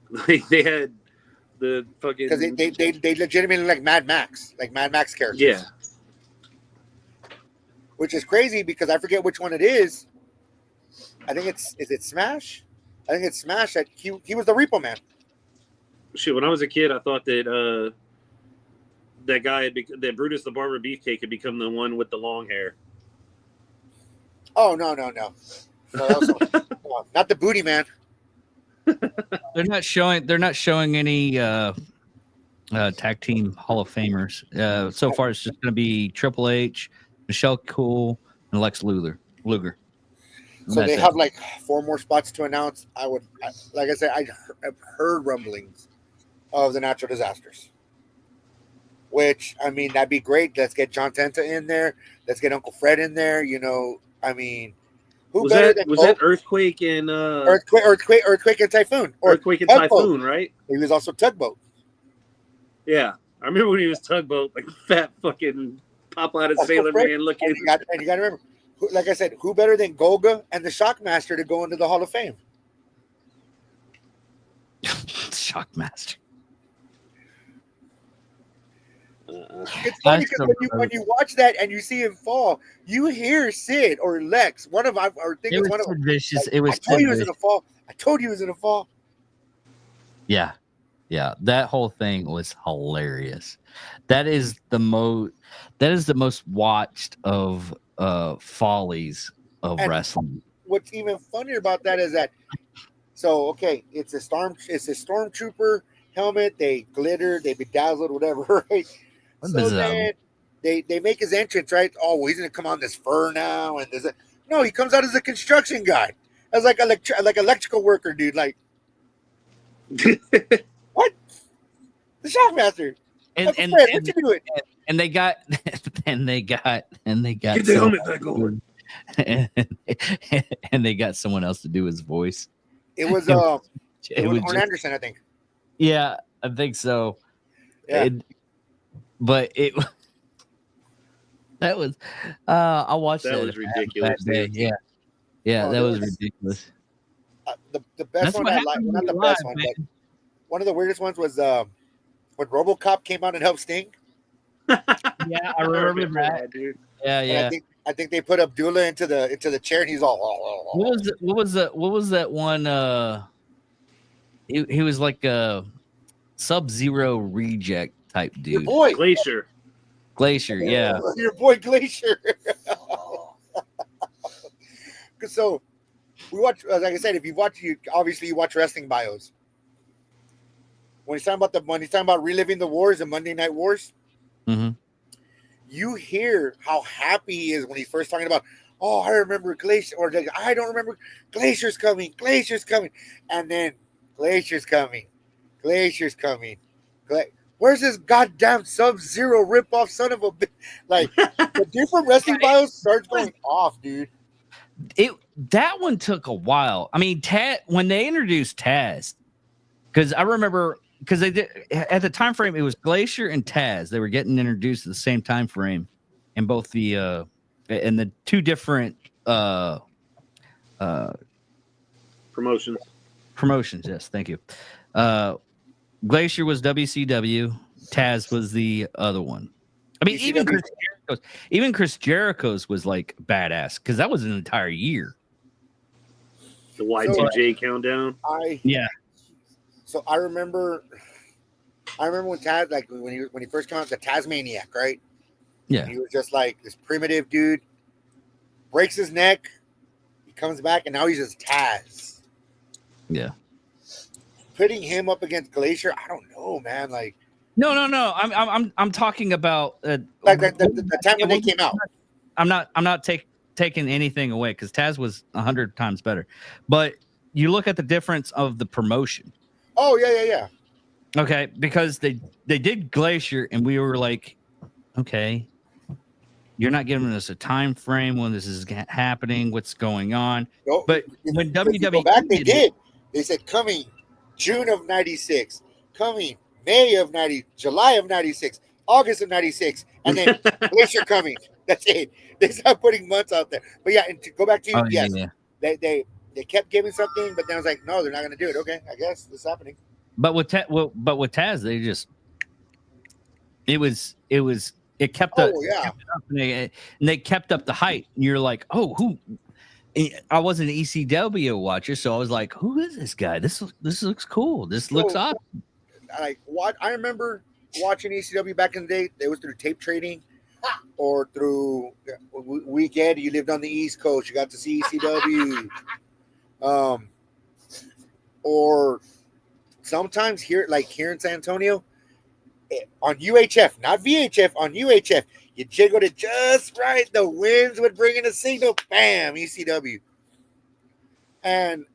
Like they had the fucking... Because they legitimately like Mad Max characters. Yeah. Which is crazy because I forget which one it is. I think is it Smash? I think it's Smash that he was the Repo Man. Shit, when I was a kid, I thought that that guy that Brutus the Barber Beefcake had become the one with the long hair. Oh no! Not the Booty Man. They're not showing any tag team Hall of Famers. So far, it's just going to be Triple H, Michelle Cool, and Lex Luger. So they have like 4 more spots to announce. Like I said, I've heard rumblings of the natural disasters. Which, I mean, that'd be great. Let's get John Tenta in there. Let's get Uncle Fred in there. I mean, was that Earthquake and Earthquake and Typhoon? Earthquake and Typhoon, right? He was also Tugboat. Yeah, I remember when he was Tugboat, like fat fucking pop out of Sailor Man looking. And you got to remember, like I said, who better than Golga and the Shockmaster to go into the Hall of Fame? Shockmaster. It's funny because when you watch that and you see him fall, you hear Sid or Lex. One of them, or think it's one of them. Vicious. Like, It was. I told you he was gonna fall. I told you he was gonna fall. Yeah. Yeah, that whole thing was hilarious. That is the most watched of follies of And wrestling. what's even funnier about that is that, so okay, it's a stormtrooper helmet. They glitter, they bedazzled, whatever, right? So then they make his entrance, right? Oh, well, he's gonna come on this fur now, and there's a no. He comes out as a construction guy, as like electrical worker, dude. Like what? The Shockmaster. And That's and, Fred, what and you doing? and they got and they got Get the helmet back on. and they got someone else to do his voice. It was It it was was Arn just- Anderson, I think. yeah, I think so. Yeah. But it that was I watched That that was ridiculous, day. dude. Yeah, Oh, that that was was- ridiculous. The best That's one what I like, happened well, not in the real best life, one, man. but one of the weirdest ones was when RoboCop came out and helped Sting. Yeah, I remember that. dude. Yeah, And yeah. I think they put Abdullah into the chair, and he's all. What was that one? He was like a Sub-Zero reject type Your dude. boy, Glacier, yeah. your boy Glacier. So we watch, like I said, if you watch, obviously you watch wrestling bios. When he's talking about reliving the wars, the Monday Night Wars, hmm you hear how happy he is when he's first talking about, oh, I remember Glacier, or like, I don't remember, Glacier's coming, and then Glacier's coming. Where's this goddamn Sub-Zero ripoff son of a bitch? Like, the dude from Wrestling Bios starts going off, dude. That one took a while. I mean, when they introduced Taz, because I remember because they did at the time frame, it was Glacier and Taz. They were getting introduced at the same time frame in both the and the two different Promotions. promotions. Yes, thank you. Glacier was WCW. Taz was the other one. I mean, even Chris Jericho's was like badass because that was an entire year. The Y2J countdown. Yeah. So I remember when Taz, like when he first came out, the Tasmaniac, right? Yeah. He was just like this primitive dude, breaks his neck, he comes back, and now he's just Taz. Yeah. Putting him up against Glacier, I don't know, man. Like, No. I'm talking about like the time when they came out. I'm not taking anything away because Taz was 100 times better, but you look at the difference of the promotion. Oh yeah. Okay, because they did Glacier and we were like, okay, you're not giving us a time frame when this is happening, what's going on. No, But if- when if you go WWE back, they did did. They said coming June of '96, coming May of '90, July of '96, August of '96, and then Glacier coming. That's it. They stopped putting months out there. But yeah, and to go back to you, Oh, yes, yeah. they kept giving something, but then I was like, no, they're not going to do it. Okay, I guess this is happening. But with Taz, they just it kept Oh up, yeah, and they kept up the height. And you're like, oh, who? I wasn't an ECW watcher, so I was like, who is this guy? This looks cool. This looks So- awesome. I remember watching ECW back in the day. It was through tape trading or through Weekend. You lived on the East Coast, you got to see ECW. Or sometimes here in San Antonio, on UHF, not VHF, on UHF, you jiggled it just right. The winds would bring in a signal, bam, ECW. And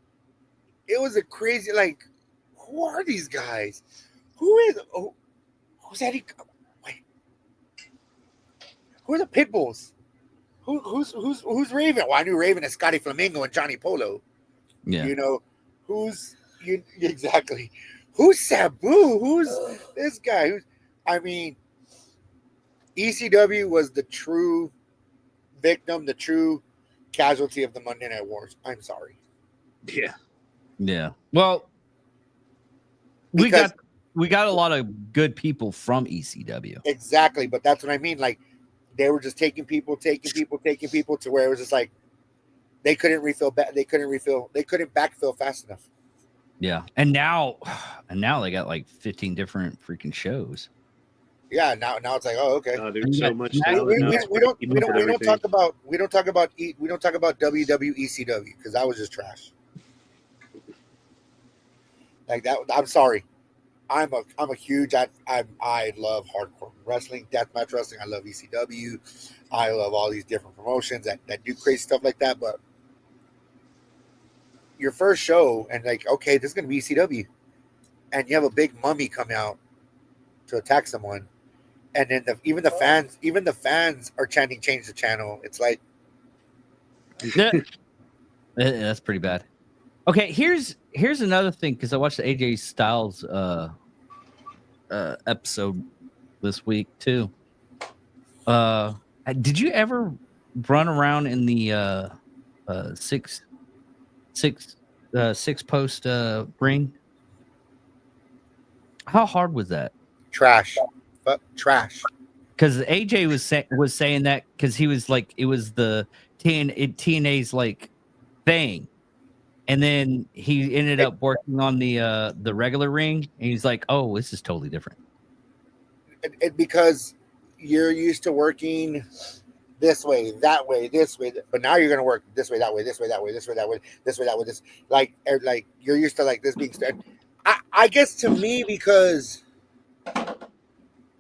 it was a crazy, like, who are these guys? Who's Eddie? Wait, who are the Pitbulls? Who's Raven? Well, I knew Raven as Scotty Flamingo and Johnny Polo. Yeah. You know, exactly. Who's Sabu? Who's this guy? ECW was the true victim, the true casualty of the Monday Night Wars. I'm sorry. Yeah. Yeah. Well, Because- we got a lot of good people from ECW. Exactly, but that's what I mean. Like, they were just taking people to where it was just like they couldn't backfill fast enough. Yeah. And now they got like 15 different freaking shows. Yeah, now it's like, oh, okay. There's so much we- talent We now. don't talk about WWECW because that was just trash. Like that, I'm sorry. I'm a huge. I love hardcore wrestling, deathmatch wrestling. I love ECW. I love all these different promotions that do crazy stuff like that. But your first show and like, okay, this is gonna be ECW, and you have a big mummy come out to attack someone, and then even the fans are chanting, "Change the channel." It's like, Yeah. That's pretty bad. Okay, here's another thing because I watched the AJ Styles episode this week too. Did you ever run around in the six post ring? How hard was that? trash, but trash. Because AJ was saying that because he was like it was the TNA's like thing. And then he ended up working on the regular ring, and he's like, "Oh, this is totally different." Because you're used to working this way, that way, this way, but now you're gonna work this way, that way, this way, that way, this way, that way, this way, that way, this like you're used to like this being standard. I guess to me, because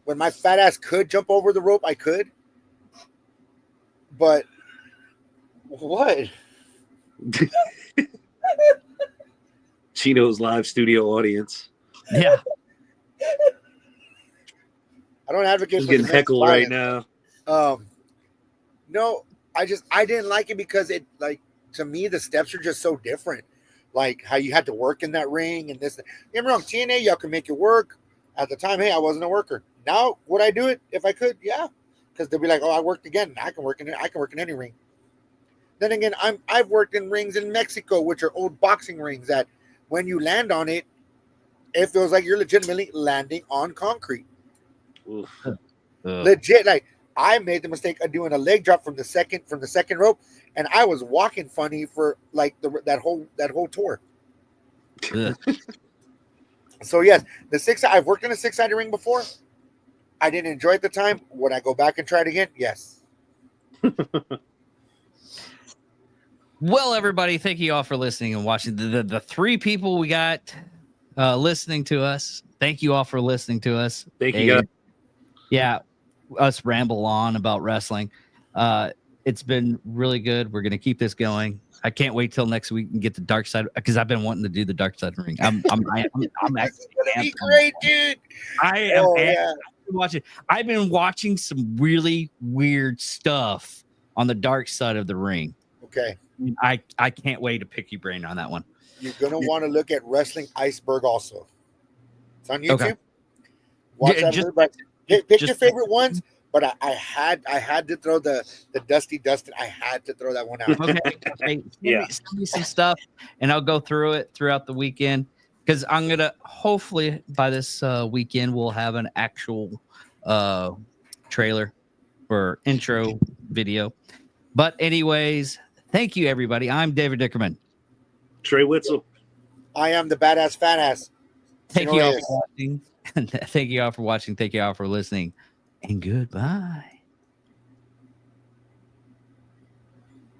when my fat ass could jump over the rope, I could. But what? Chino's live studio audience. Yeah, I don't advocate He's for getting domestic heckled right violence. now. No, I didn't like it because it like to me the steps are just so different. Like how you had to work in that ring and this. Don't get me wrong, TNA y'all can make it work. At the time, hey, I wasn't a worker. Now would I do it if I could? Yeah, because they'll be like, oh, I worked again. I can work in it. I can work in any ring. Then again, I've worked in rings in Mexico, which are old boxing rings that when you land on it, it feels like you're legitimately landing on concrete. Oof. Legit, like I made the mistake of doing a leg drop from the second rope, and I was walking funny for like that whole tour. Ugh. So yes, I've worked in a 6-sided ring before. I didn't enjoy it at the time. Would I go back and try it again? Yes. Well, everybody, thank you all for listening and watching. The three people we got listening to us. Thank you all for listening to us. Thank you, guys. Yeah, us ramble on about wrestling. It's been really good. We're gonna keep this going. I can't wait till next week and get the dark side because I've been wanting to do the dark side ring. I'm This is gonna be amped. great, dude. I am Oh, amped. yeah. Watching. I've been watching some really weird stuff on the dark side of the ring. Okay. I can't wait to pick your brain on that one. You're gonna want to look at Wrestling Iceberg also. It's on YouTube. Okay. Watch Yeah, that. just- But pick your just- favorite ones. But I had to throw the Dusty Dustin. I had to throw that one out. Okay. Yeah. Send me some stuff, and I'll go through it throughout the weekend because I'm gonna hopefully by this weekend we'll have an actual trailer for intro video. But anyways, thank you everybody. I'm David Dickerman. Trey Witzel. I am the badass fat ass. Thank Chino you all Reyes. for watching. Thank you all for watching. Thank you all for listening. And goodbye.